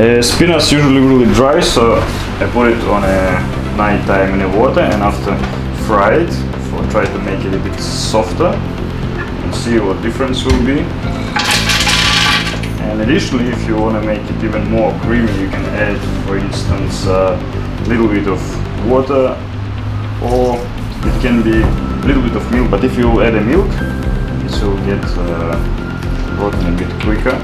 Spinach usually really dry, so I put it on a night time in the water, and after fry it, or try to make it a bit softer and see what difference will be. And additionally, if you want to make it even more creamy, you can add, for instance, a little bit of water, or it can be a little bit of milk, but if you add a milk, it will get rotten a bit quicker.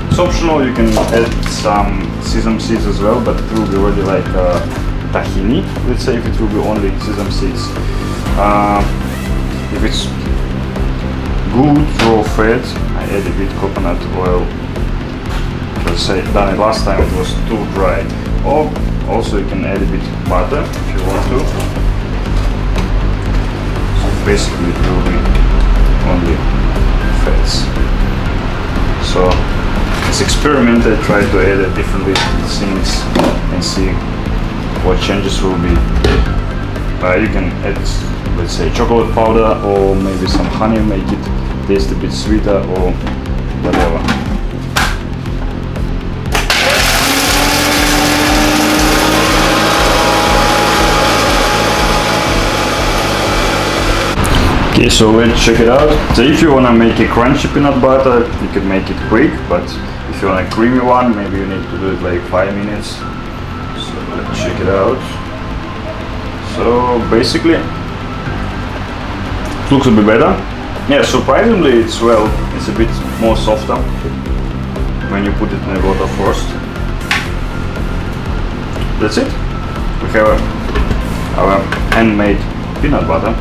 It's optional, you can add some sesame seeds as well, but it will be already like tahini, let's say, if it will be only sesame seeds. If it's good raw fat, I add a bit coconut oil, because I done it last time, it was too dry. Or also you can add a bit butter if you want to. So basically it will be only fats. So let's experiment and try to add different things and see what changes will be. You can add, let's say, chocolate powder or maybe some honey, make it taste a bit sweeter or whatever. Okay, so let's check it out. So if you want to make a crunchy peanut butter, you can make it quick, but if you want a creamy one, maybe you need to do it like 5 minutes. So let's check it out. So basically, it looks a bit better. Yeah, surprisingly it's a bit more softer when you put it in the water first. That's it. We have our handmade peanut butter.